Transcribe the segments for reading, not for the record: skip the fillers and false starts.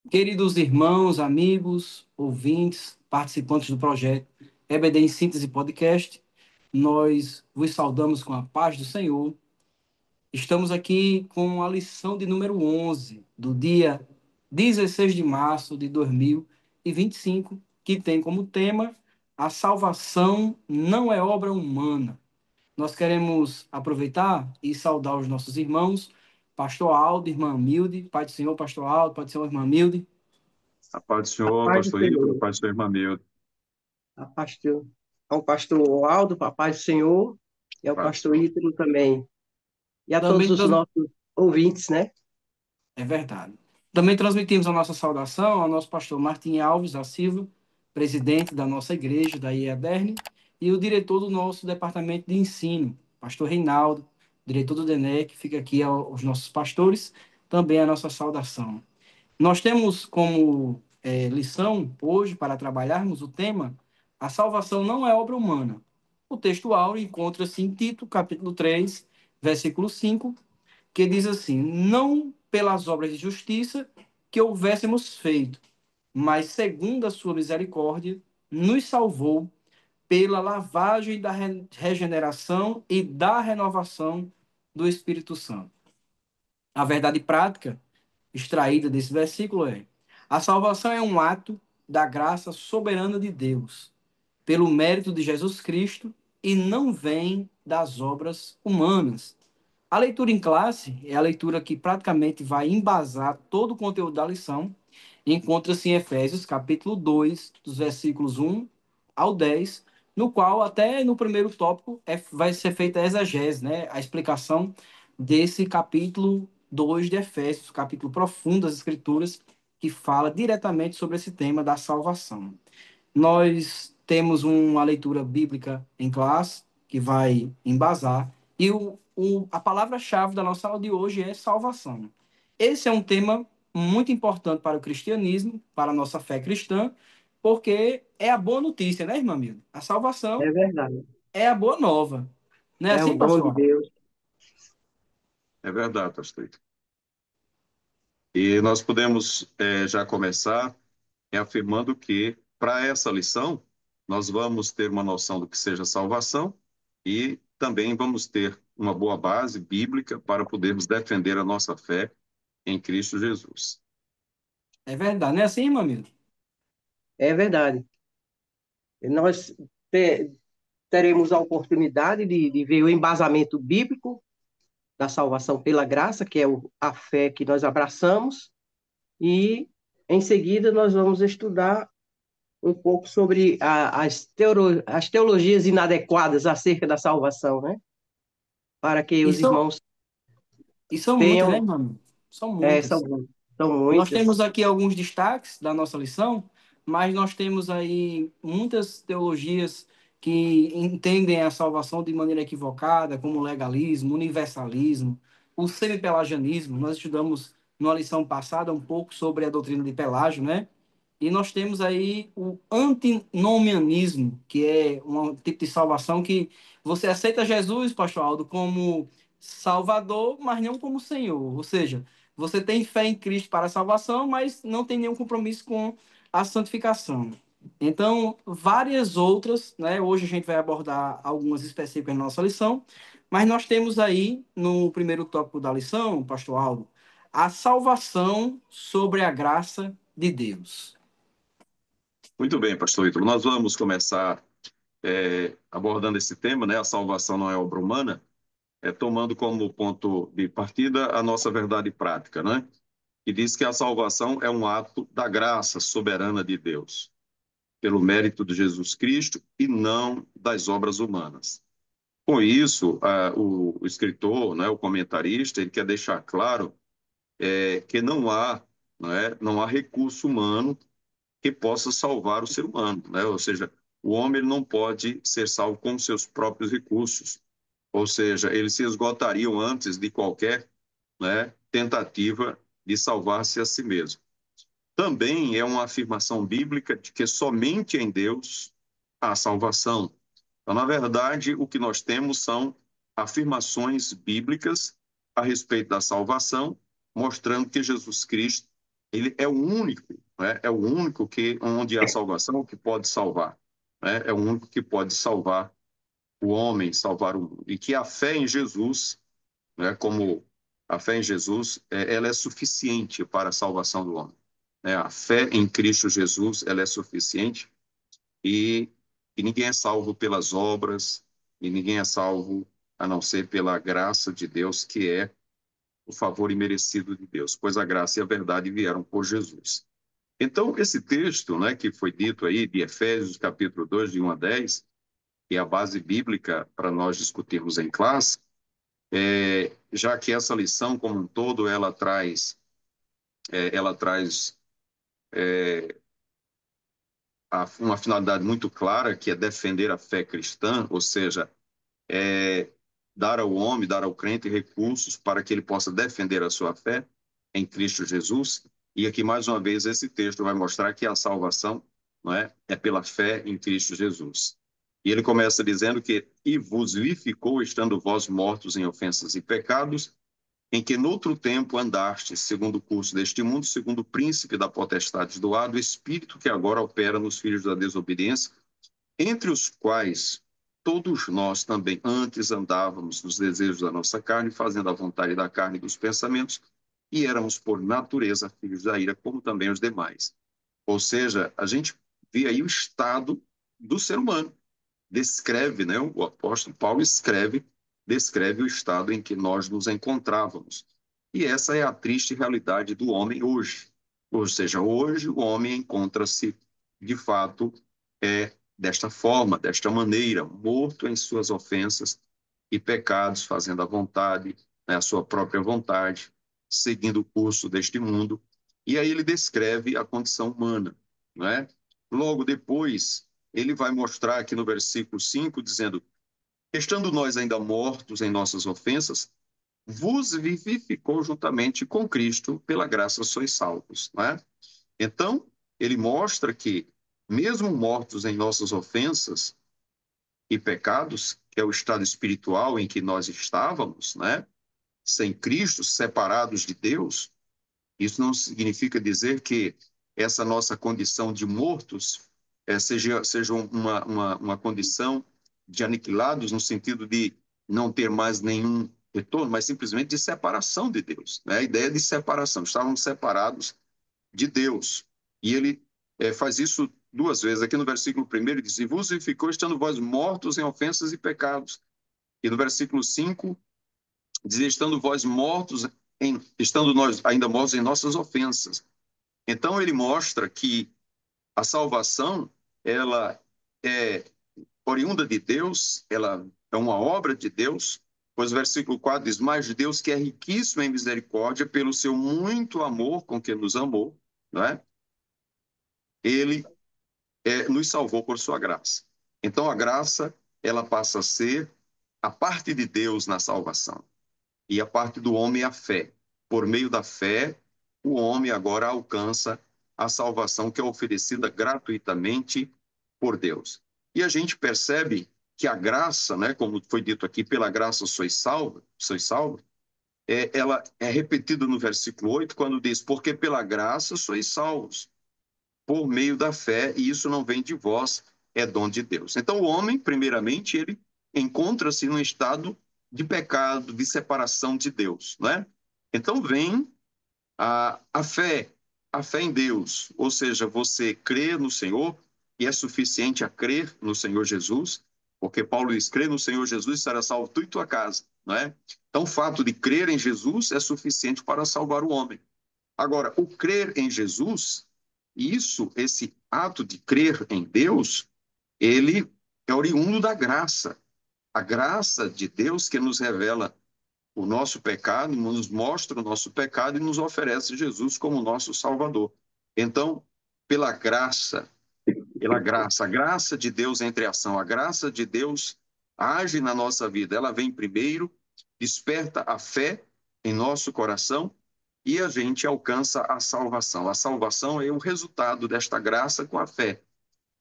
Queridos irmãos, amigos, ouvintes, participantes do projeto EBD em Síntese Podcast, nós vos saudamos com a paz do Senhor. Estamos aqui com a lição de número 11 do dia 16 de março de 2025, que tem como tema: A salvação não é obra humana. Nós queremos aproveitar e saudar os nossos irmãos, Pastor Aldo, Irmã Milde, Pai do Senhor, Pastor Aldo, Pai do Senhor, Irmã Milde. A paz do A Senhor, paz do pastor Ítalo, a Senhor, paz do seu irmão meu, ao pastor Aldo, a paz do Senhor, e a ao paz do pastor Senhor. Ítalo também, e a todos Também os nossos ouvintes, né? É verdade. Também transmitimos a nossa saudação ao nosso pastor Martim Alves da Silva, presidente da nossa igreja, da IEBRN, e o diretor do nosso departamento de ensino, pastor Reinaldo, diretor do DENEC, fica aqui aos nossos pastores, também a nossa saudação. Nós temos como lição hoje para trabalharmos o tema: a salvação não é obra humana. O texto áureo encontra-se em Tito, capítulo 3, versículo 5, que diz assim: não pelas obras de justiça que houvéssemos feito, mas segundo a sua misericórdia, nos salvou pela lavagem da regeneração e da renovação do Espírito Santo. A verdade prática extraída desse versículo é: a salvação é um ato da graça soberana de Deus, pelo mérito de Jesus Cristo, e não vem das obras humanas. A leitura em classe é a leitura que praticamente vai embasar todo o conteúdo da lição. Encontra-se em Efésios, capítulo 2, dos versículos 1 ao 10, no qual, até no primeiro tópico, vai ser feita a exegese, né? A explicação desse capítulo 2 de Efésios, capítulo profundo das Escrituras, que fala diretamente sobre esse tema da salvação. Nós temos uma leitura bíblica em classe que vai embasar, e a palavra-chave da nossa aula de hoje é salvação. Esse é um tema muito importante para o cristianismo, para a nossa fé cristã, porque é a boa notícia, né, irmã Milda? A salvação É verdade. é a boa nova. Não é É assim, um dom de pastor? Deus. É verdade, pastor Ítalo. E nós podemos já começar afirmando que, para essa lição, nós vamos ter uma noção do que seja salvação e também vamos ter uma boa base bíblica para podermos defender a nossa fé em Cristo Jesus. É verdade, não é assim, irmã Milda? É verdade. Nós te- teremos a oportunidade de ver o embasamento bíblico da salvação pela graça, que é a fé que nós abraçamos, e em seguida nós vamos estudar um pouco sobre as teologias inadequadas acerca da salvação, né? Para que E os são, irmãos e são muitas, né, tenham, irmã Milda? São é, muitas. são, são Nós muitas. temos aqui alguns destaques da nossa lição, mas nós temos aí muitas teologias que entendem a salvação de maneira equivocada, como o legalismo, universalismo, o semipelagianismo. Nós estudamos numa lição passada um pouco sobre a doutrina de Pelágio, né? E nós temos aí o antinomianismo, que é um tipo de salvação que você aceita Jesus, pastor Aldo, como Salvador, mas não como Senhor. Ou seja, você tem fé em Cristo para a salvação, mas não tem nenhum compromisso com a santificação. Então, várias outras, né? Hoje a gente vai abordar algumas específicas na nossa lição, mas nós temos aí, no primeiro tópico da lição, pastor Aldo, a salvação sobre a graça de Deus. Muito bem, pastor Ítalo. Nós vamos começar abordando esse tema, né? A salvação não é obra humana, tomando como ponto de partida a nossa verdade prática, né? Que diz que a salvação é um ato da graça soberana de Deus, pelo mérito de Jesus Cristo e não das obras humanas. Com isso, o escritor, né, o comentarista, ele quer deixar claro que não há recurso humano que possa salvar o ser humano, né? Ou seja, o homem ele não pode ser salvo com seus próprios recursos, ou seja, eles se esgotariam antes de qualquer, né, tentativa de salvar-se a si mesmo. Também é uma afirmação bíblica de que somente em Deus há salvação. Então, na verdade, o que nós temos são afirmações bíblicas a respeito da salvação, mostrando que Jesus Cristo ele é o único, né? É o único que onde há salvação que pode salvar, né? É o único que pode salvar o homem, salvar o mundo. E que a fé em Jesus, né, como a fé em Jesus, ela é suficiente para a salvação do homem. Né? A fé em Cristo Jesus, ela é suficiente e, e ninguém é salvo pelas obras, e ninguém é salvo a não ser pela graça de Deus, que é o favor imerecido de Deus, pois a graça e a verdade vieram por Jesus. Então, esse texto, né, que foi dito aí, de Efésios, capítulo 2, de 1 a 10, que é a base bíblica para nós discutirmos em classe, já que essa lição como um todo, ela traz uma finalidade muito clara, que é defender a fé cristã, ou seja, é dar ao homem, dar ao crente recursos para que ele possa defender a sua fé em Cristo Jesus. E aqui, mais uma vez, esse texto vai mostrar que a salvação, não é pela fé em Cristo Jesus. E ele começa dizendo que e vos vivificou, estando vós mortos em ofensas e pecados, em que noutro tempo andastes, segundo o curso deste mundo, segundo o príncipe da potestade do ar, do espírito que agora opera nos filhos da desobediência, entre os quais todos nós também antes andávamos nos desejos da nossa carne, fazendo a vontade da carne e dos pensamentos, e éramos por natureza filhos da ira, como também os demais. Ou seja, a gente vê aí o estado do ser humano. Descreve, né? O apóstolo Paulo descreve o estado em que nós nos encontrávamos. E essa é a triste realidade do homem hoje. Ou seja, hoje o homem encontra-se, de fato, desta forma, desta maneira, morto em suas ofensas e pecados, fazendo a vontade, né, a sua própria vontade, seguindo o curso deste mundo. E aí ele descreve a condição humana, não é? Logo depois, ele vai mostrar aqui no versículo 5, dizendo: estando nós ainda mortos em nossas ofensas, vos vivificou juntamente com Cristo, pela graça sois salvos, não é? Então, ele mostra que, mesmo mortos em nossas ofensas e pecados, que é o estado espiritual em que nós estávamos, né? Sem Cristo, separados de Deus, isso não significa dizer que essa nossa condição de mortos seja uma condição de aniquilados, no sentido de não ter mais nenhum retorno, mas simplesmente de separação de Deus. Né? A ideia de separação. Estávamos separados de Deus. E ele faz isso duas vezes. Aqui no versículo 1 ele diz: e vos ficou estando vós mortos em ofensas e pecados. E no versículo 5 diz: estando vós mortos, estando nós ainda mortos em nossas ofensas. Então ele mostra que a salvação, ela é oriunda de Deus, ela é uma obra de Deus, pois o versículo 4 diz: mas Deus que é riquíssimo em misericórdia, pelo seu muito amor com que nos amou, não é? Ele nos salvou por sua graça. Então a graça, ela passa a ser a parte de Deus na salvação. E a parte do homem é a fé. Por meio da fé, o homem agora alcança a salvação que é oferecida gratuitamente por Deus. E a gente percebe que a graça, né, como foi dito aqui, pela graça sois salvo, ela é repetida no versículo 8, quando diz: porque pela graça sois salvos, por meio da fé, e isso não vem de vós, é dom de Deus. Então, o homem, primeiramente, ele encontra-se num estado de pecado, de separação de Deus, não é? Então, vem a fé, a fé em Deus, ou seja, você crê no Senhor, e é suficiente a crer no Senhor Jesus, porque Paulo diz: crê no Senhor Jesus, será salvo tu e tua casa, não é? Então, o fato de crer em Jesus é suficiente para salvar o homem. Agora, o crer em Jesus, esse ato de crer em Deus, ele é oriundo da graça. A graça de Deus que nos revela o nosso pecado, nos mostra o nosso pecado e nos oferece Jesus como nosso Salvador. Então, a graça de Deus entre ação, a graça de Deus age na nossa vida. Ela vem primeiro, desperta a fé em nosso coração e a gente alcança a salvação. A salvação é o resultado desta graça com a fé.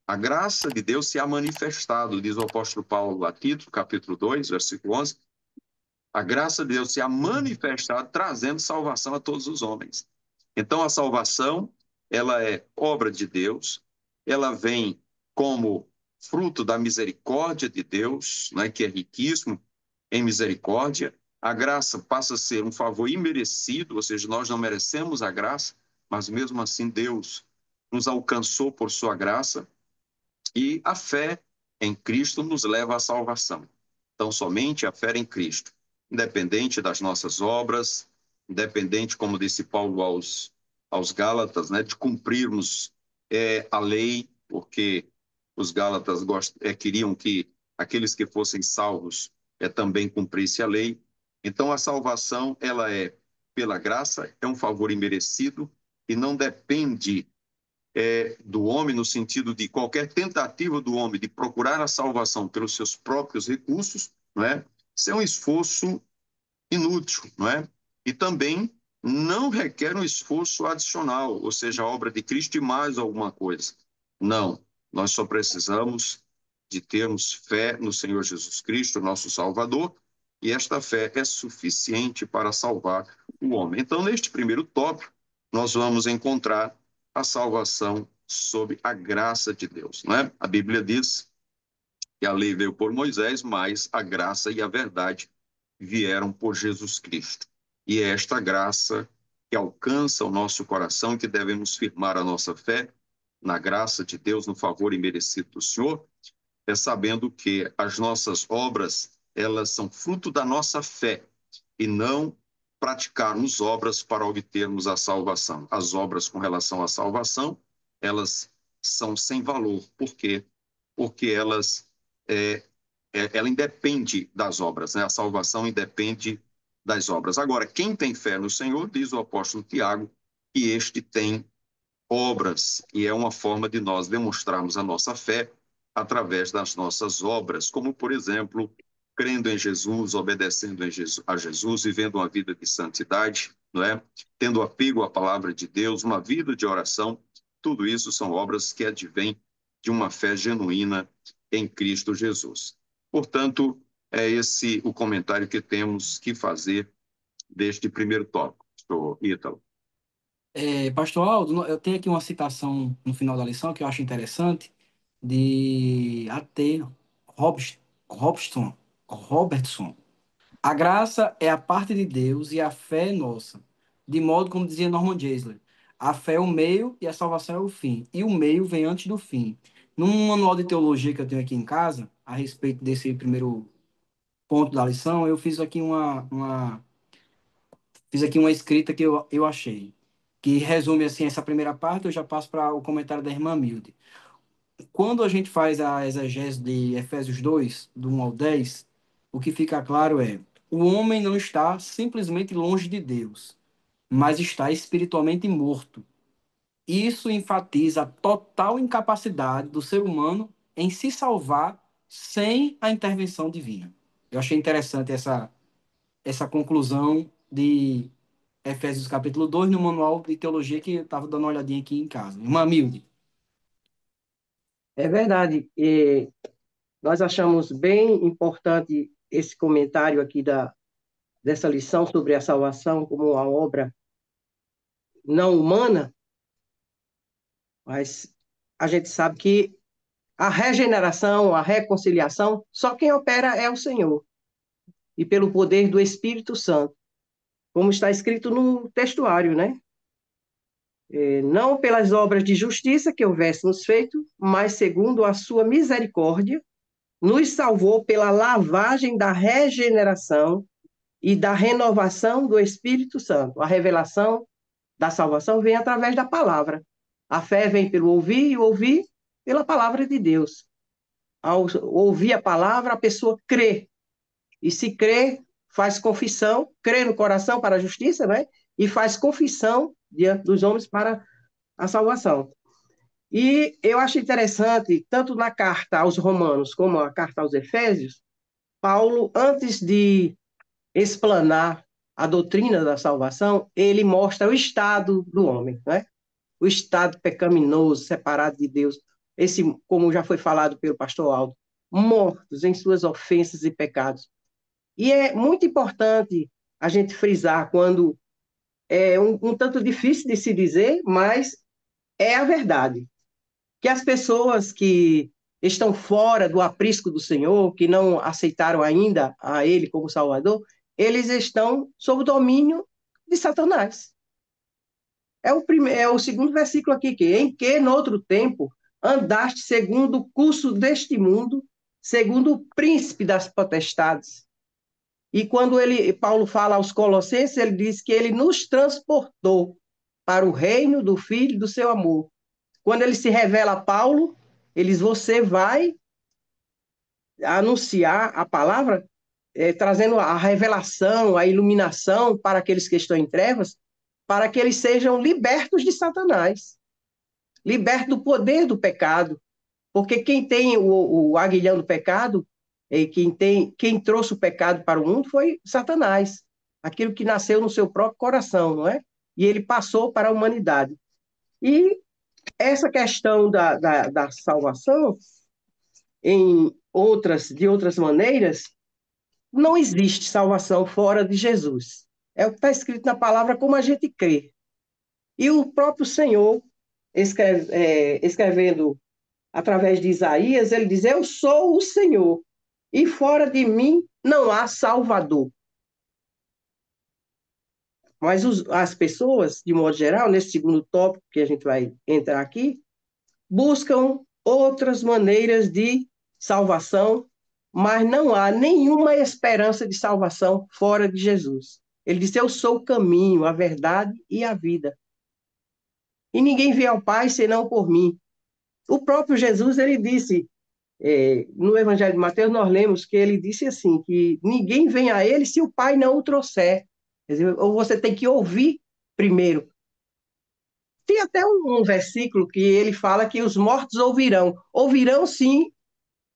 A graça de Deus se há manifestado, diz o apóstolo Paulo a Tito, capítulo 2, versículo 11. A graça de Deus se há manifestado, trazendo salvação a todos os homens. Então, a salvação, ela é obra de Deus, ela vem como fruto da misericórdia de Deus, né, que é riquíssimo em misericórdia. A graça passa a ser um favor imerecido, ou seja, nós não merecemos a graça, mas mesmo assim Deus nos alcançou por sua graça, e a fé em Cristo nos leva à salvação. Então, somente a fé em Cristo, independente das nossas obras, independente, como disse Paulo aos Gálatas, né, de cumprirmos a lei, porque os Gálatas queriam que aqueles que fossem salvos também cumprissem a lei. Então, a salvação, ela é pela graça, é um favor imerecido e não depende do homem, no sentido de qualquer tentativa do homem de procurar a salvação pelos seus próprios recursos, não é? Isso é um esforço inútil, não é? E também não requer um esforço adicional, ou seja, a obra de Cristo e mais alguma coisa. Não, nós só precisamos de termos fé no Senhor Jesus Cristo, nosso Salvador, e esta fé é suficiente para salvar o homem. Então, neste primeiro tópico, nós vamos encontrar a salvação sob a graça de Deus, não é? A Bíblia diz que a lei veio por Moisés, mas a graça e a verdade vieram por Jesus Cristo. E é esta graça que alcança o nosso coração e que devemos firmar a nossa fé na graça de Deus, no favor imerecido do Senhor, sabendo que as nossas obras, elas são fruto da nossa fé e não praticarmos obras para obtermos a salvação. As obras com relação à salvação, elas são sem valor. Por quê? Porque é, ela independe das obras, né? A salvação independe das obras. Agora, quem tem fé no Senhor, diz o apóstolo Tiago, que este tem obras, e é uma forma de nós demonstrarmos a nossa fé através das nossas obras, como, por exemplo, crendo em Jesus, obedecendo a Jesus, vivendo uma vida de santidade, não é? Tendo apego à palavra de Deus, uma vida de oração. Tudo isso são obras que advêm de uma fé genuína em Cristo Jesus. Portanto, é esse o comentário que temos que fazer deste primeiro tópico, pastor Ítalo. Pastor Aldo, eu tenho aqui uma citação no final da lição que eu acho interessante, de A.T. Robson, Robertson. A graça é a parte de Deus e a fé é nossa. De modo como dizia Norman Geisler, a fé é o meio e a salvação é o fim. E o meio vem antes do fim. Num manual de teologia que eu tenho aqui em casa, a respeito desse primeiro ponto da lição, eu fiz aqui uma escrita que eu achei, que resume assim essa primeira parte. Eu já passo para o comentário da irmã Milde. Quando a gente faz a exegese de Efésios 2, do 1 ao 10, o que fica claro é: o homem não está simplesmente longe de Deus, mas está espiritualmente morto. Isso enfatiza a total incapacidade do ser humano em se salvar sem a intervenção divina. Eu achei interessante essa conclusão de Efésios capítulo 2 no manual de teologia que eu estava dando uma olhadinha aqui em casa. Irmã Milde. É verdade. E nós achamos bem importante esse comentário aqui dessa lição sobre a salvação como uma obra não humana, mas a gente sabe que a regeneração, a reconciliação, só quem opera é o Senhor, e pelo poder do Espírito Santo, como está escrito no textuário, né? Não pelas obras de justiça que houvéssemos feito, mas segundo a sua misericórdia, nos salvou pela lavagem da regeneração e da renovação do Espírito Santo. A revelação da salvação vem através da palavra. A fé vem pelo ouvir e ouvir pela palavra de Deus. Ao ouvir a palavra, a pessoa crê. E se crê, faz confissão, crê no coração para a justiça, né? E faz confissão diante dos homens para a salvação. E eu acho interessante, tanto na carta aos Romanos como a carta aos Efésios, Paulo, antes de explanar a doutrina da salvação, ele mostra o estado do homem, né? O estado pecaminoso, separado de Deus, esse, como já foi falado pelo pastor Aldo, mortos em suas ofensas e pecados. E é muito importante a gente frisar quando é um tanto difícil de se dizer, mas é a verdade. Que as pessoas que estão fora do aprisco do Senhor, que não aceitaram ainda a Ele como Salvador, eles estão sob o domínio de Satanás. É o segundo versículo aqui, que em que, no outro tempo, andaste segundo o curso deste mundo, segundo o príncipe das potestades. E quando Paulo fala aos Colossenses, ele diz que ele nos transportou para o reino do Filho do seu amor. Quando ele se revela a Paulo, ele diz: você vai anunciar a palavra, trazendo a revelação, a iluminação para aqueles que estão em trevas, para que eles sejam libertos de Satanás, libertos do poder do pecado. Porque quem tem o aguilhão do pecado, quem trouxe o pecado para o mundo foi Satanás, aquilo que nasceu no seu próprio coração, não é? E ele passou para a humanidade. E essa questão da salvação, de outras maneiras, não existe salvação fora de Jesus. É o que está escrito na palavra como a gente crê. E o próprio Senhor, escrevendo através de Isaías, ele diz: eu sou o Senhor, e fora de mim não há Salvador. Mas as pessoas, de modo geral, nesse segundo tópico que a gente vai entrar aqui, buscam outras maneiras de salvação, mas não há nenhuma esperança de salvação fora de Jesus. Ele disse: eu sou o caminho, a verdade e a vida. E ninguém vê ao Pai senão por mim. O próprio Jesus, ele disse, no Evangelho de Mateus, nós lemos que ele disse assim, que ninguém vem a ele se o Pai não o trouxer. Quer dizer, ou você tem que ouvir primeiro. Tem até um versículo que ele fala que os mortos ouvirão. Ouvirão, sim,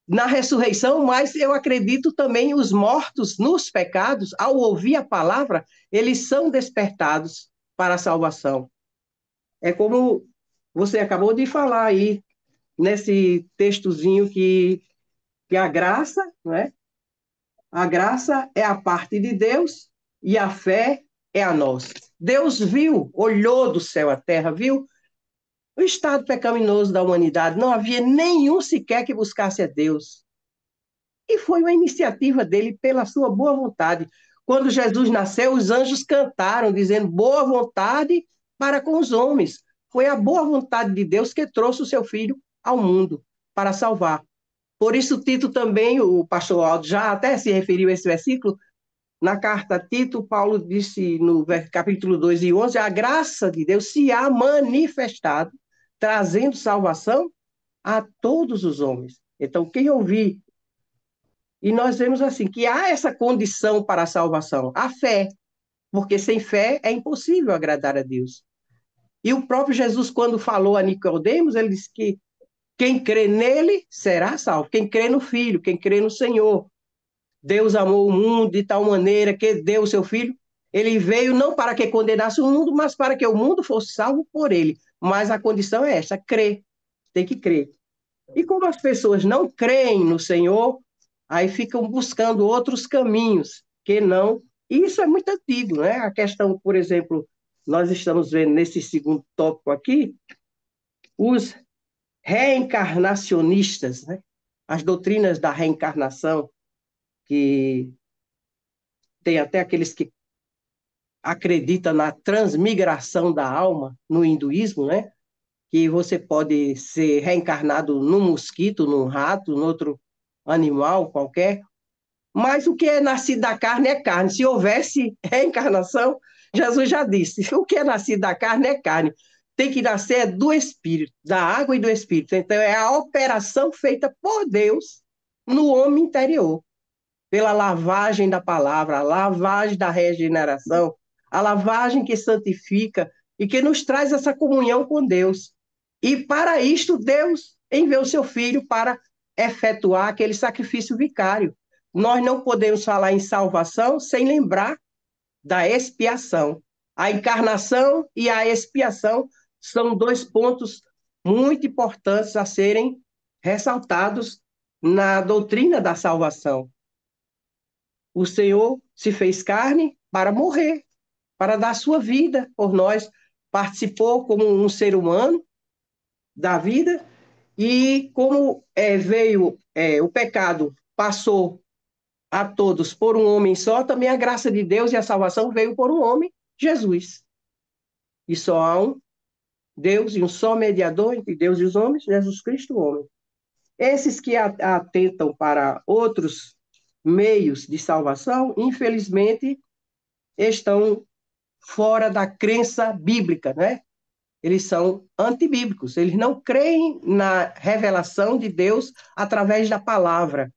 na ressurreição, mas eu acredito também os mortos nos pecados, ao ouvir a palavra, eles são despertados para a salvação. É como você acabou de falar aí, nesse textozinho que a graça, não é? A graça é a parte de Deus e a fé é a nossa. Deus viu, olhou do céu à terra, viu o estado pecaminoso da humanidade, não havia nenhum sequer que buscasse a Deus. E foi uma iniciativa dele pela sua boa vontade. Quando Jesus nasceu, os anjos cantaram, dizendo boa vontade para com os homens. Foi a boa vontade de Deus que trouxe o seu filho ao mundo para salvar. Por isso, Tito também, o pastor Aldo já até se referiu a esse versículo, na carta a Tito, Paulo disse no capítulo 2 e 11, a graça de Deus se há manifestado, trazendo salvação a todos os homens. Então, quem ouvir, e nós vemos assim, que há essa condição para a salvação, a fé, porque sem fé é impossível agradar a Deus. E o próprio Jesus, quando falou a Nicodemos, ele disse que quem crê nele será salvo, quem crê no Filho, quem crê no Senhor. Deus amou o mundo de tal maneira que deu o seu Filho. Ele veio não para que condenasse o mundo, mas para que o mundo fosse salvo por ele. Mas a condição é essa, crer. Tem que crer. E como as pessoas não creem no Senhor, aí ficam buscando outros caminhos que não. E isso é muito antigo, né? A questão, por exemplo, nós estamos vendo nesse segundo tópico aqui, os reencarnacionistas, né? As doutrinas da reencarnação, que tem até aqueles que acreditam na transmigração da alma no hinduísmo, né? Que você pode ser reencarnado num mosquito, num rato, num outro animal qualquer, mas o que é nascido da carne é carne. Se houvesse reencarnação, Jesus já disse, o que é nascido da carne é carne. Tem que nascer do Espírito, da água e do Espírito. Então, é a operação feita por Deus no homem interior, pela lavagem da palavra, a lavagem da regeneração, a lavagem que santifica e que nos traz essa comunhão com Deus. E para isto, Deus enviou seu Filho para efetuar aquele sacrifício vicário. Nós não podemos falar em salvação sem lembrar da expiação. A encarnação e a expiação são dois pontos muito importantes a serem ressaltados na doutrina da salvação. O Senhor se fez carne para morrer. para dar sua vida por nós, participou como um ser humano da vida, e como veio o pecado, passou a todos por um homem só, também a graça de Deus e a salvação veio por um homem, Jesus. E só há um Deus e um só mediador entre Deus e os homens, Jesus Cristo, o homem. Esses que atentam para outros meios de salvação, infelizmente, estão fora da crença bíblica, né? Eles são antibíblicos, eles não creem na revelação de Deus através da palavra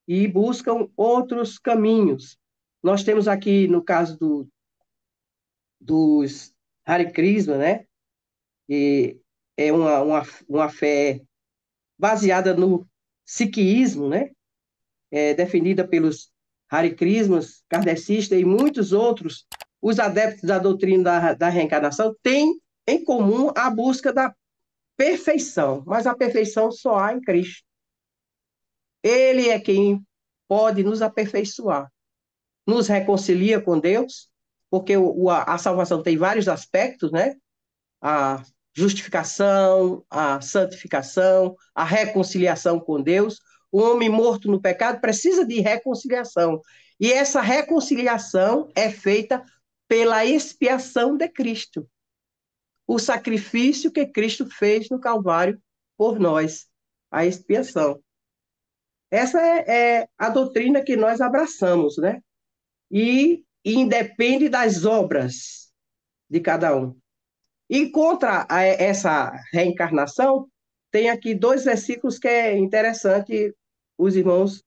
e buscam outros caminhos. Nós temos aqui, no caso dos Hare Krishna, né? E é uma fé baseada no sikhismo, né? Defendida pelos Hare Krishnas, kardecistas e muitos outros. Os adeptos da doutrina da reencarnação têm em comum a busca da perfeição, mas a perfeição só há em Cristo. Ele é quem pode nos aperfeiçoar, nos reconcilia com Deus, porque a salvação tem vários aspectos, né? A justificação, a santificação, a reconciliação com Deus. O homem morto no pecado precisa de reconciliação. E essa reconciliação é feita pela expiação de Cristo. O sacrifício que Cristo fez no Calvário por nós, a expiação. Essa é a doutrina que nós abraçamos, né? E independe das obras de cada um. E contra essa reencarnação, tem aqui dois versículos que é interessante os irmãos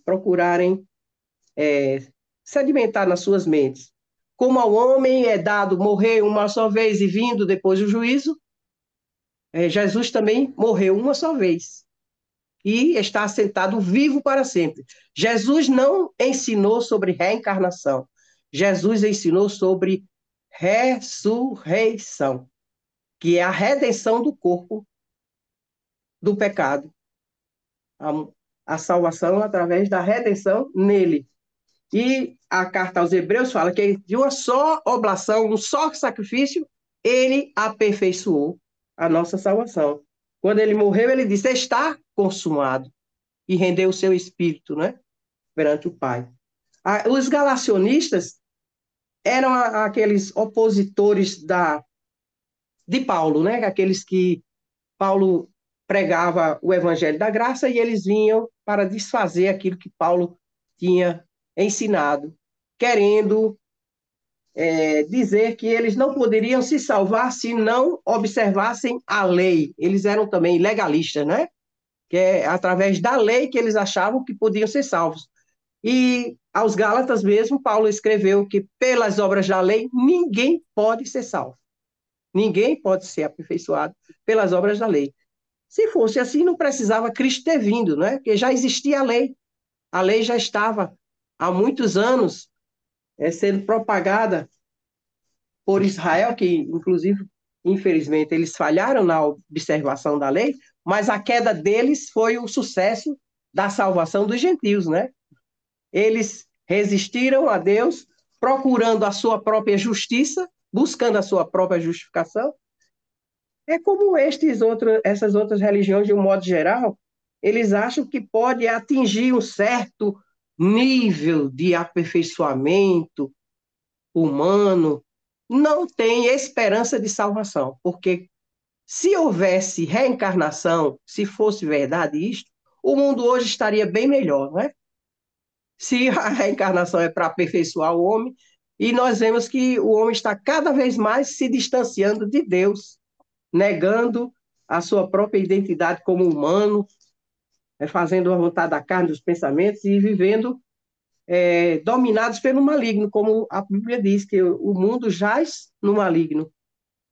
procurarem sedimentar nas suas mentes. Como ao homem é dado morrer uma só vez e vindo depois do juízo, Jesus também morreu uma só vez e está assentado vivo para sempre. Jesus não ensinou sobre reencarnação. Jesus ensinou sobre ressurreição, que é a redenção do corpo do pecado. A salvação através da redenção nele. E a carta aos Hebreus fala que de uma só oblação, um só sacrifício, ele aperfeiçoou a nossa salvação. Quando ele morreu, ele disse: está consumado. E rendeu o seu espírito, né? Perante o Pai. Os galacionistas eram aqueles opositores de Paulo, né? Aqueles que Paulo pregava o evangelho da graça e eles vinham para desfazer aquilo que Paulo tinha ensinado, querendo dizer que eles não poderiam se salvar se não observassem a lei. Eles eram também legalistas, né? Que é através da lei que eles achavam que podiam ser salvos. E aos Gálatas mesmo, Paulo escreveu que pelas obras da lei ninguém pode ser salvo. Ninguém pode ser aperfeiçoado pelas obras da lei. Se fosse assim, não precisava Cristo ter vindo, né? Porque já existia a lei. A lei já estava há muitos anos sendo propagada por Israel, que inclusive, infelizmente, eles falharam na observação da lei, mas a queda deles foi o sucesso da salvação dos gentios, né? Eles resistiram a Deus, procurando a sua própria justiça, buscando a sua própria justificação. É como essas outras religiões, de um modo geral, eles acham que pode atingir um certo nível de aperfeiçoamento humano, não tem esperança de salvação, porque se houvesse reencarnação, se fosse verdade isto, o mundo hoje estaria bem melhor, não é? Se a reencarnação é para aperfeiçoar o homem, e nós vemos que o homem está cada vez mais se distanciando de Deus, negando a sua própria identidade como humano, fazendo a vontade da carne, dos pensamentos e vivendo dominados pelo maligno, como a Bíblia diz, que o mundo jaz no maligno,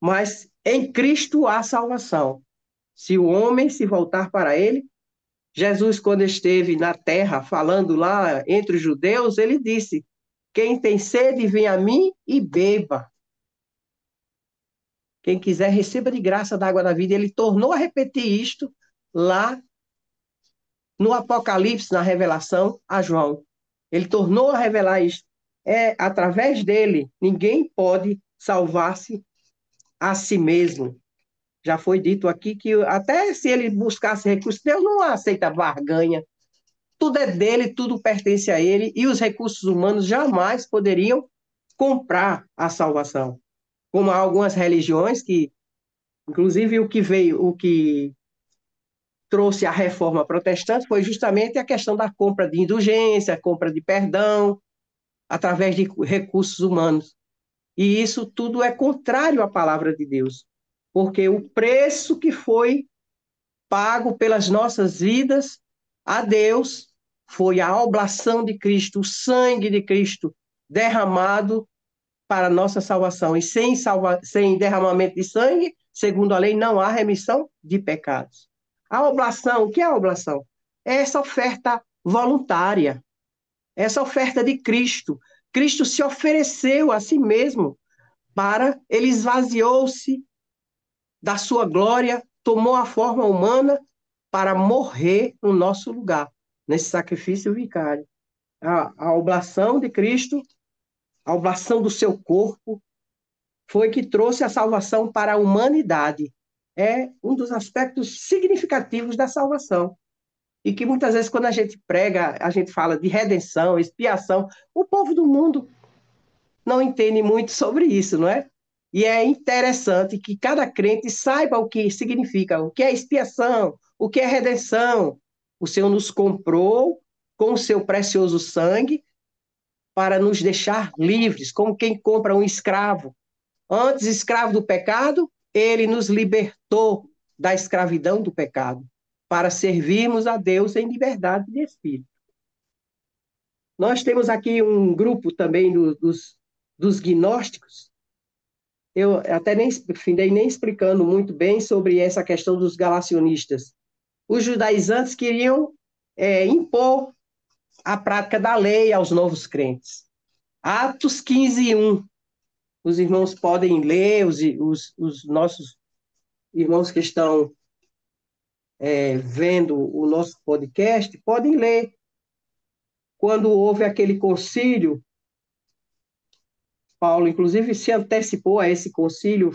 mas em Cristo há salvação. Se o homem se voltar para ele, Jesus, quando esteve na terra, falando lá entre os judeus, ele disse: quem tem sede, vem a mim e beba. Quem quiser, receba de graça da água da vida. Ele tornou a repetir isto lá no Apocalipse, na revelação a João. Ele tornou a revelar isto. é através dele. Ninguém pode salvar-se a si mesmo. Já foi dito aqui que até se ele buscasse recursos, Deus não aceita barganha. Tudo é dele, tudo pertence a ele, e os recursos humanos jamais poderiam comprar a salvação. Como há algumas religiões que, inclusive o que trouxe a reforma protestante foi justamente a questão da compra de indulgência, compra de perdão, através de recursos humanos. E isso tudo é contrário à palavra de Deus, porque o preço que foi pago pelas nossas vidas a Deus foi a oblação de Cristo, o sangue de Cristo derramado para a nossa salvação. E sem derramamento de sangue, segundo a lei, não há remissão de pecados. A oblação, o que é a oblação? É essa oferta voluntária, essa oferta de Cristo. Cristo se ofereceu a si mesmo ele esvaziou-se da sua glória, tomou a forma humana para morrer no nosso lugar, nesse sacrifício vicário. A oblação de Cristo, a oblação do seu corpo, foi que trouxe a salvação para a humanidade. É um dos aspectos significativos da salvação. E que muitas vezes, quando a gente prega, a gente fala de redenção, expiação, o povo do mundo não entende muito sobre isso, não é? E é interessante que cada crente saiba o que significa, o que é expiação, o que é redenção. O Senhor nos comprou com o seu precioso sangue para nos deixar livres, como quem compra um escravo. Antes escravo do pecado, ele nos libertou da escravidão do pecado, para servirmos a Deus em liberdade de espírito. Nós temos aqui um grupo também dos gnósticos. Eu até nem findei nem explicando muito bem sobre essa questão dos galacionistas. Os judaizantes queriam impor a prática da lei aos novos crentes. Atos 15:1. Os irmãos podem ler, os nossos irmãos que estão vendo o nosso podcast, podem ler. Quando houve aquele concílio, Paulo, inclusive, se antecipou a esse concílio,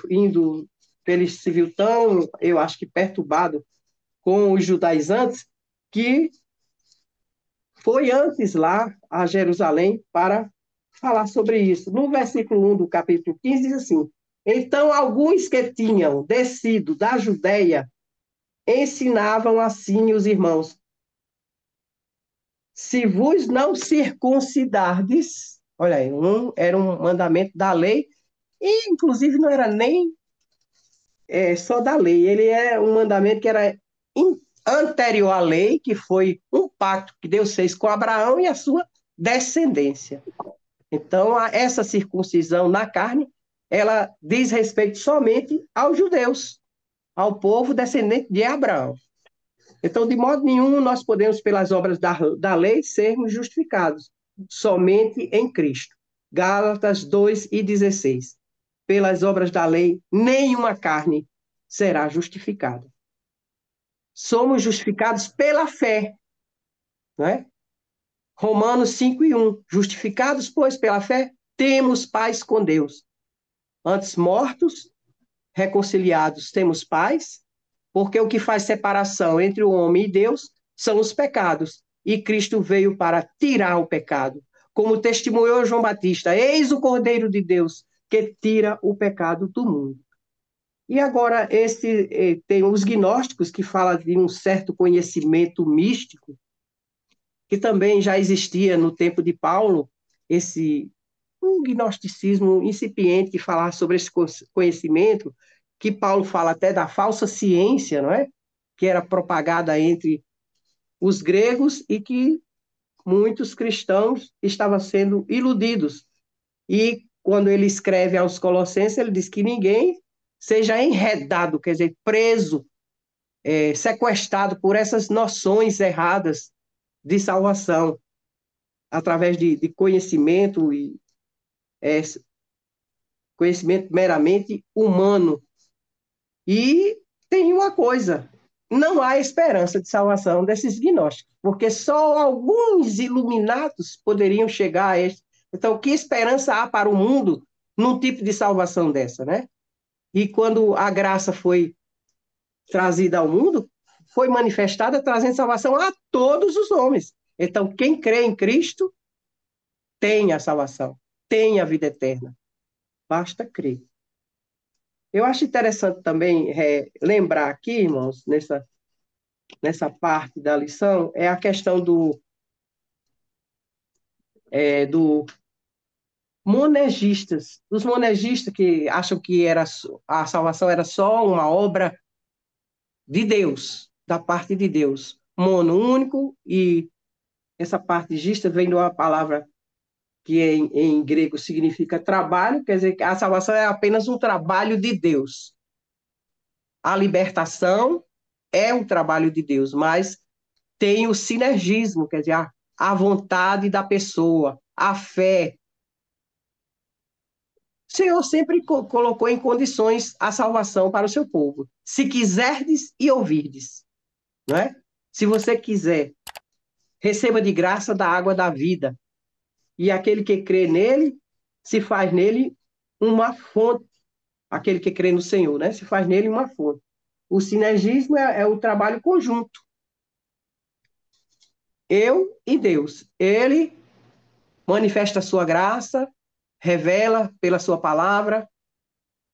ele se viu tão, eu acho que perturbado com os judaizantes, que foi antes lá a Jerusalém para falar sobre isso. No versículo 1 do capítulo 15 diz assim: então alguns que tinham descido da Judéia ensinavam assim os irmãos: se vos não circuncidardes, olha aí, era um mandamento da lei, e inclusive não era nem só da lei, ele é um mandamento que era anterior à lei, que foi um pacto que Deus fez com Abraão e a sua descendência. Então, essa circuncisão na carne, ela diz respeito somente aos judeus, ao povo descendente de Abraão. Então, de modo nenhum, nós podemos, pelas obras da lei, sermos justificados, somente em Cristo. Gálatas 2:16. Pelas obras da lei, nenhuma carne será justificada. Somos justificados pela fé, não é? Romanos 5:1. Justificados, pois, pela fé, temos paz com Deus. Antes mortos, reconciliados, temos paz, porque o que faz separação entre o homem e Deus são os pecados, e Cristo veio para tirar o pecado. Como testemunhou João Batista: eis o Cordeiro de Deus que tira o pecado do mundo. E agora tem os gnósticos, que falam de um certo conhecimento místico, que também já existia no tempo de Paulo, um gnosticismo incipiente que falava sobre esse conhecimento, que Paulo fala até da falsa ciência, não é? Que era propagada entre os gregos e que muitos cristãos estavam sendo iludidos. E quando ele escreve aos Colossenses, ele diz que ninguém seja enredado, quer dizer, preso, sequestrado por essas noções erradas de salvação, através de conhecimento conhecimento meramente humano. E tem uma coisa: não há esperança de salvação desses gnósticos, porque só alguns iluminados poderiam chegar Então, que esperança há para o mundo num tipo de salvação dessa, né? E quando a graça foi trazida ao mundo, foi manifestada trazendo salvação a todos os homens. Então, quem crê em Cristo tem a salvação, tem a vida eterna. Basta crer. Eu acho interessante também lembrar aqui, irmãos, nessa parte da lição, é a questão do monergistas, dos monergistas que acham que a salvação era só uma obra de Deus, da parte de Deus. Mono, único, e essa parte gista vem de uma palavra que em grego significa trabalho, quer dizer que a salvação é apenas um trabalho de Deus. A libertação é um trabalho de Deus, mas tem o sinergismo, quer dizer, a vontade da pessoa, a fé. O Senhor sempre colocou em condições a salvação para o seu povo. Se quiserdes e ouvirdes, não é? Se você quiser, receba de graça da água da vida. E aquele que crê nele, se faz nele uma fonte. Aquele que crê no Senhor, né? Se faz nele uma fonte. O sinergismo é o trabalho conjunto. Eu e Deus. Ele manifesta a sua graça, revela pela sua palavra,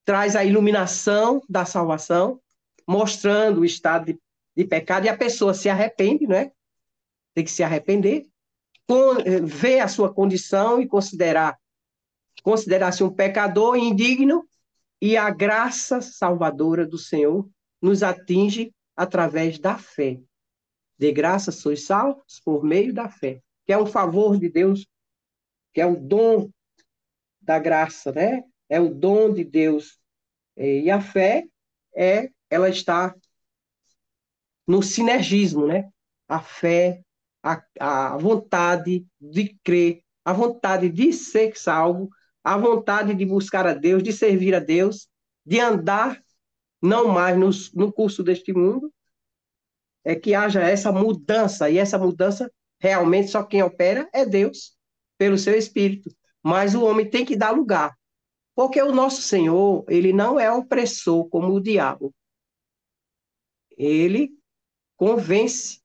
traz a iluminação da salvação, mostrando o estado de pecado, e a pessoa se arrepende, né? Tem que se arrepender, ver a sua condição e considerar-se um pecador indigno, e a graça salvadora do Senhor nos atinge através da fé. De graça sois salvos por meio da fé, que é um favor de Deus, que é o dom da graça, né? É o dom de Deus. E a fé ela está no sinergismo, né? A fé, a vontade de crer, a vontade de ser salvo, a vontade de buscar a Deus, de servir a Deus, de andar não mais no curso deste mundo, é que haja essa mudança, e essa mudança realmente só quem opera é Deus, pelo seu Espírito. Mas o homem tem que dar lugar, porque o nosso Senhor, ele não é opressor como o diabo. Ele convence.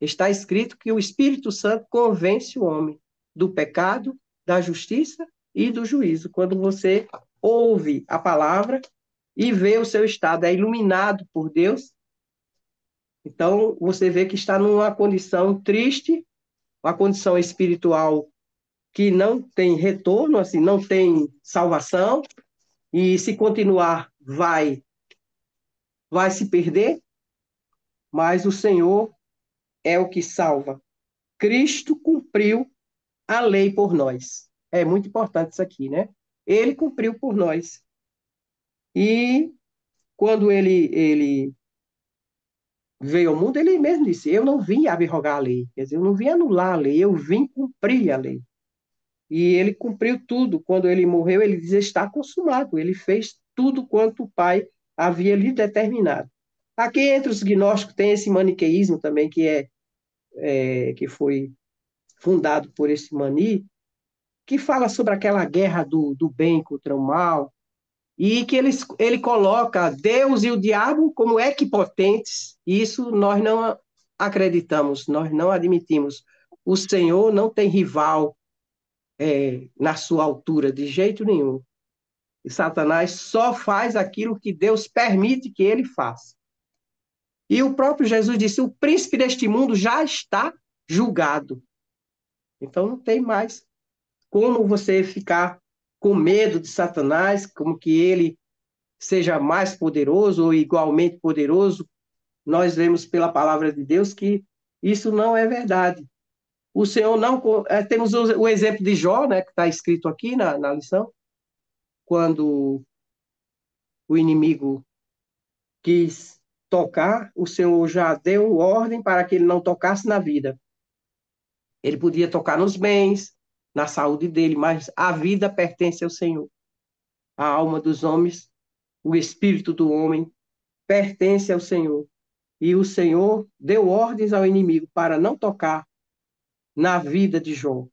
Está escrito que o Espírito Santo convence o homem do pecado, da justiça e do juízo. Quando você ouve a palavra e vê o seu estado, é iluminado por Deus, então você vê que está numa condição triste, uma condição espiritual que não tem retorno, assim, não tem salvação, e se continuar vai se perder, mas o Senhor é o que salva. Cristo cumpriu a lei por nós. É muito importante isso aqui, né? Ele cumpriu por nós. E quando ele veio ao mundo, ele mesmo disse: Eu não vim abrogar a lei, quer dizer, eu não vim anular a lei, eu vim cumprir a lei. E ele cumpriu tudo. Quando ele morreu, ele diz: Está consumado. Ele fez tudo quanto o Pai havia lhe determinado. Aqui entre os gnósticos tem esse maniqueísmo também, que foi fundado por esse Mani, que fala sobre aquela guerra do bem contra o mal, e que ele coloca Deus e o diabo como equipotentes, e isso nós não acreditamos, nós não admitimos. O Senhor não tem rival na sua altura, de jeito nenhum. E Satanás só faz aquilo que Deus permite que ele faça. E o próprio Jesus disse: o príncipe deste mundo já está julgado. Então não tem mais como você ficar com medo de Satanás, como que ele seja mais poderoso ou igualmente poderoso. Nós vemos pela palavra de Deus que isso não é verdade. O Senhor não. Temos o exemplo de Jó, né, que está escrito aqui na lição, quando o inimigo quis tocar, o Senhor já deu ordem para que ele não tocasse na vida. Ele podia tocar nos bens, na saúde dele, mas a vida pertence ao Senhor. A alma dos homens, o espírito do homem pertence ao Senhor. E o Senhor deu ordens ao inimigo para não tocar na vida de Jó.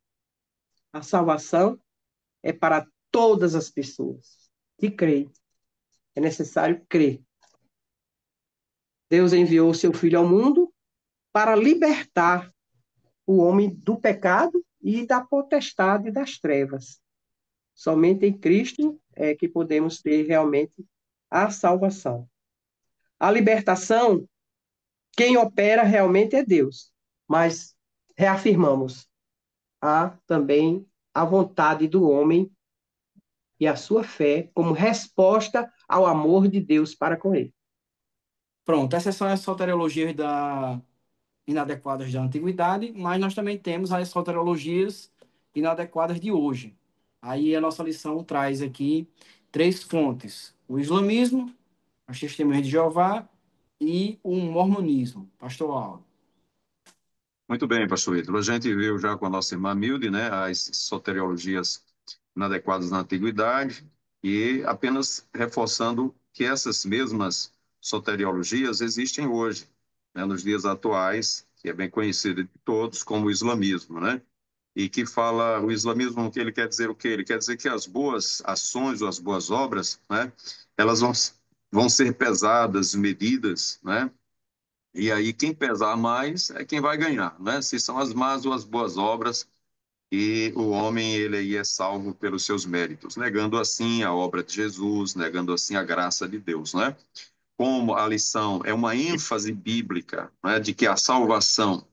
A salvação é para todas as pessoas que creem. É necessário crer. Deus enviou o seu Filho ao mundo para libertar o homem do pecado e da potestade das trevas. Somente em Cristo é que podemos ter realmente a salvação. A libertação, quem opera realmente é Deus, mas reafirmamos, há também a vontade do homem e a sua fé como resposta ao amor de Deus para com ele. Pronto, essas são as soteriologias inadequadas da antiguidade, mas nós também temos as soteriologias inadequadas de hoje. Aí a nossa lição traz aqui três fontes: o islamismo, as testemunhas de Jeová e o mormonismo. Pastor Aldo. Muito bem, pastor Ítalo. A gente viu já com a nossa irmã Milde, né, as soteriologias inadequadas na antiguidade e apenas reforçando que essas mesmas soteriologias existem hoje, né, nos dias atuais, que é bem conhecido de todos como o islamismo, né? E que fala o islamismo, o que ele quer dizer o quê? Ele quer dizer que as boas ações ou as boas obras, né, elas vão ser pesadas, medidas, né? E aí, quem pesar mais é quem vai ganhar, né? Se são as más ou as boas obras, e o homem, ele aí é salvo pelos seus méritos, negando assim a obra de Jesus, negando assim a graça de Deus, né? Como a lição é uma ênfase bíblica, né, de que a salvação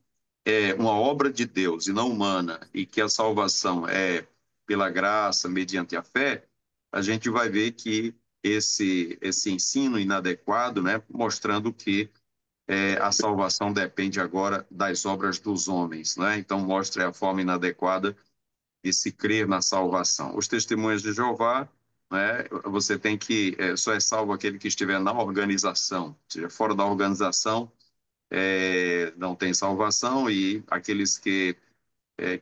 é uma obra de Deus e não humana, e que a salvação é pela graça, mediante a fé, a gente vai ver que esse ensino inadequado, né, mostrando que a salvação depende agora das obras dos homens, né? Então mostra a forma inadequada de se crer na salvação. Os testemunhos de Jeová, né? Você tem que só é salvo aquele que estiver na organização, ou seja, fora da organização não tem salvação e aqueles que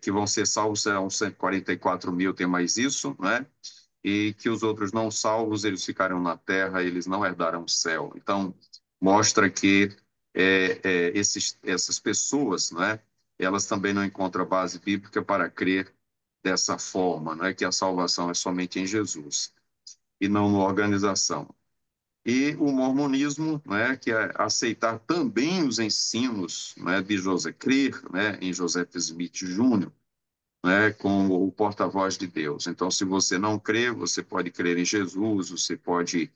vão ser salvos serão 144 mil, tem mais isso, né? E que os outros não salvos, eles ficarão na terra, eles não herdarão o céu. Então, mostra que essas pessoas, né, elas também não encontram base bíblica para crer dessa forma, né, que a salvação é somente em Jesus e não na organização. E o mormonismo, né, que é aceitar também os ensinos, né, de José, crer, né, em Joseph Smith Jr., né, como o porta-voz de Deus. Então, se você não crê, você pode crer em Jesus, você pode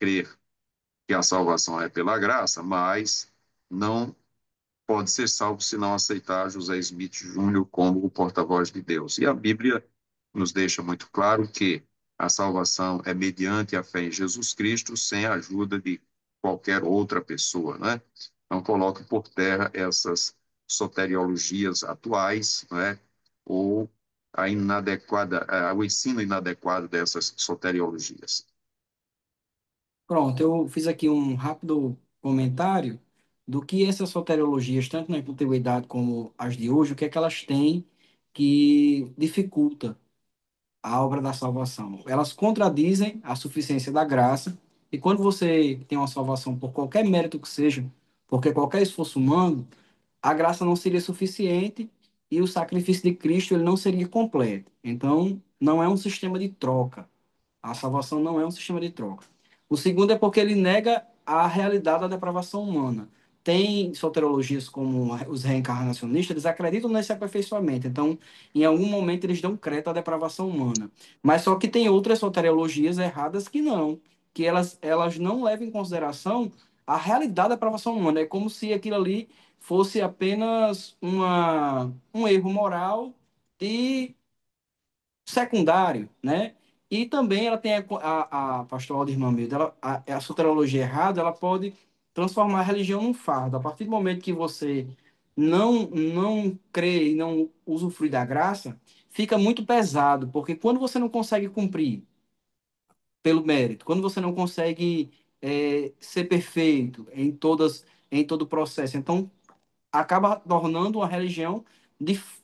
crer que a salvação é pela graça, mas não pode ser salvo se não aceitar José Smith Jr. como o porta-voz de Deus. E a Bíblia nos deixa muito claro que a salvação é mediante a fé em Jesus Cristo, sem a ajuda de qualquer outra pessoa, né? Então, coloca por terra essas soteriologias atuais, né? Ou o ensino inadequado dessas soteriologias. Pronto, eu fiz aqui um rápido comentário do que essas soteriologias, tanto na antiguidade como as de hoje, o que é que elas têm que dificulta a obra da salvação. Elas contradizem a suficiência da graça, e quando você tem uma salvação por qualquer mérito que seja, porque qualquer esforço humano, a graça não seria suficiente e o sacrifício de Cristo ele não seria completo. Então, não é um sistema de troca. A salvação não é um sistema de troca. O segundo é porque ele nega a realidade da depravação humana. Tem soteriologias como os reencarnacionistas, eles acreditam nesse aperfeiçoamento. Então, em algum momento, eles dão crédito à depravação humana. Mas só que tem outras soteriologias erradas que não, que elas não levam em consideração a realidade da depravação humana. É como se aquilo ali fosse apenas um erro moral de secundário, né? E também ela tem a pastoral de irmã Milda, a soteriologia errada, ela pode transformar a religião num fardo. A partir do momento que você não crê e não usufrui da graça, fica muito pesado, porque quando você não consegue cumprir pelo mérito, quando você não consegue ser perfeito em todo o processo, então acaba tornando uma religião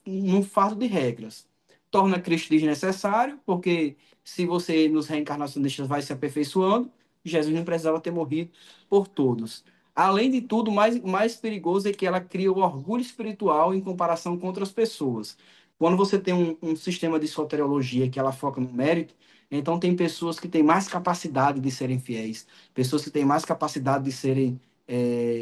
um fardo de regras. Torna Cristo desnecessário, porque se você nos reencarnacionistas vai se aperfeiçoando, Jesus não precisava ter morrido por todos. Além de tudo, mais perigoso é que ela cria o orgulho espiritual em comparação com outras pessoas. Quando você tem um sistema de soteriologia que ela foca no mérito, então tem pessoas que têm mais capacidade de serem fiéis, pessoas que têm mais capacidade de serem,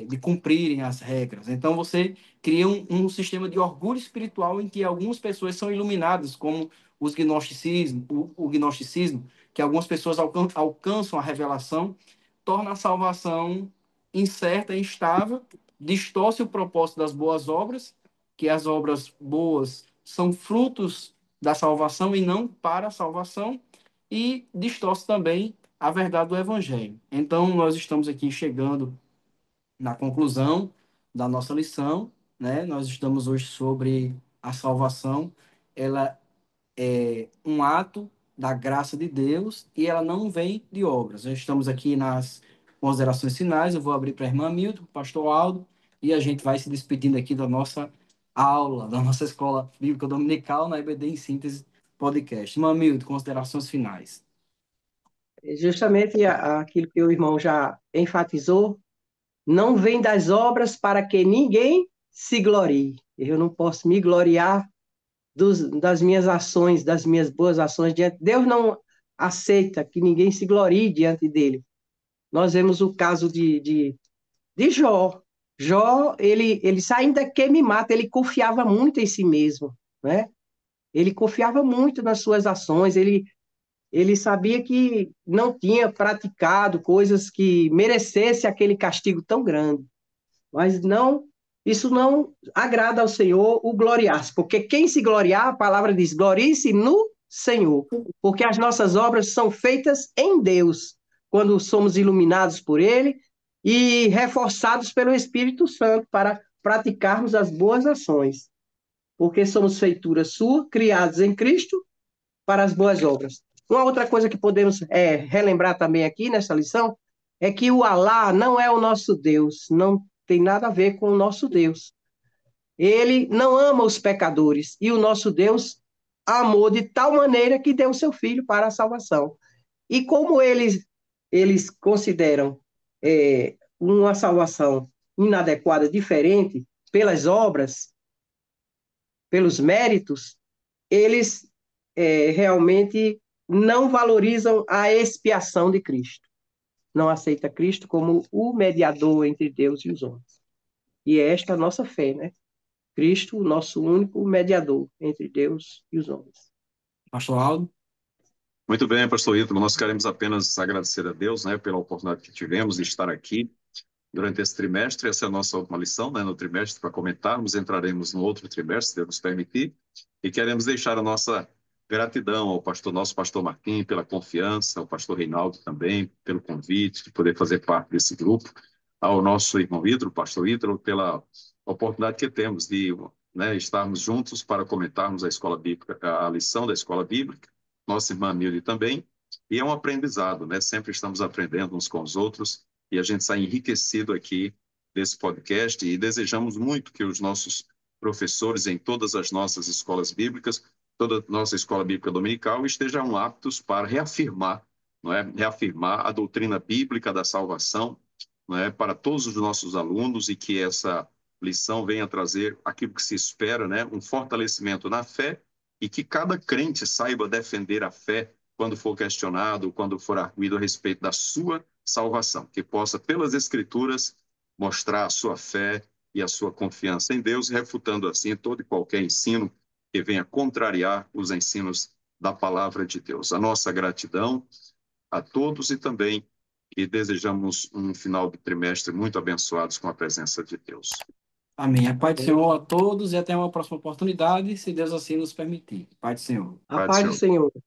de cumprirem as regras. Então você cria um sistema de orgulho espiritual em que algumas pessoas são iluminadas, como o gnosticismo, que algumas pessoas alcançam a revelação, torna a salvação incerta e instável, distorce o propósito das boas obras, que as obras boas são frutos da salvação e não para a salvação, e distorce também a verdade do evangelho. Então, nós estamos aqui chegando na conclusão da nossa lição, né? Nós estamos hoje sobre a salvação. Ela é um ato da graça de Deus e ela não vem de obras. Nós estamos aqui nas considerações finais. Eu vou abrir para a irmã Milton, para o pastor Aldo, e a gente vai se despedindo aqui da nossa aula, da nossa escola bíblica dominical na EBD em Síntese Podcast. Irmã Milton, considerações finais. Justamente aquilo que o irmão já enfatizou, não vem das obras para que ninguém se glorie. Eu não posso me gloriar das minhas ações, das minhas boas ações diante. Deus não aceita que ninguém se glorie diante dele. Nós vemos o caso de Jó. Jó, ele ainda que me mata, ele confiava muito em si mesmo, né? Ele confiava muito nas suas ações, ele sabia que não tinha praticado coisas que merecesse aquele castigo tão grande. Mas não, isso não agrada ao Senhor o gloriar-se, porque quem se gloriar, a palavra diz, glorie-se no Senhor, porque as nossas obras são feitas em Deus, quando somos iluminados por Ele e reforçados pelo Espírito Santo para praticarmos as boas ações, porque somos feitura sua, criados em Cristo para as boas obras. Uma outra coisa que podemos relembrar também aqui nessa lição é que o Alá não é o nosso Deus, não tem nada a ver com o nosso Deus. Ele não ama os pecadores e o nosso Deus amou de tal maneira que deu o seu filho para a salvação. E como eles consideram uma salvação inadequada, diferente, pelas obras, pelos méritos, eles realmente não valorizam a expiação de Cristo. Não aceita Cristo como o mediador entre Deus e os homens. E é esta a nossa fé, né? Cristo, o nosso único mediador entre Deus e os homens. Pastor Aldo? Muito bem, pastor Ítalo, nós queremos apenas agradecer a Deus, né, pela oportunidade que tivemos de estar aqui durante esse trimestre. Essa é a nossa última lição, né, no trimestre, para comentarmos. Entraremos no outro trimestre, se Deus nos permitir, e queremos deixar a nossa gratidão ao pastor, nosso pastor Martim, pela confiança, ao pastor Reinaldo também, pelo convite de poder fazer parte desse grupo, ao nosso irmão Ítalo, pastor Ítalo, pela oportunidade que temos de, né, estarmos juntos para comentarmos a escola bíblica, a lição da escola bíblica, nossa irmã Milde também, e é um aprendizado, né? Sempre estamos aprendendo uns com os outros, e a gente sai enriquecido aqui desse podcast, e desejamos muito que os nossos professores em todas as nossas escolas bíblicas, toda a nossa escola bíblica dominical, estejam aptos para reafirmar, não é? Reafirmar a doutrina bíblica da salvação, não é? Para todos os nossos alunos, e que essa lição venha trazer aquilo que se espera, né? Um fortalecimento na fé, e que cada crente saiba defender a fé quando for questionado, quando for arguído a respeito da sua salvação, que possa, pelas Escrituras, mostrar a sua fé e a sua confiança em Deus, refutando assim todo e qualquer ensino que venha contrariar os ensinos da palavra de Deus. A nossa gratidão a todos, e também que desejamos um final de trimestre muito abençoados com a presença de Deus. Amém. A paz do Senhor a todos e até uma próxima oportunidade, se Deus assim nos permitir. Paz do Senhor. A Pai do paz do Senhor. Senhor.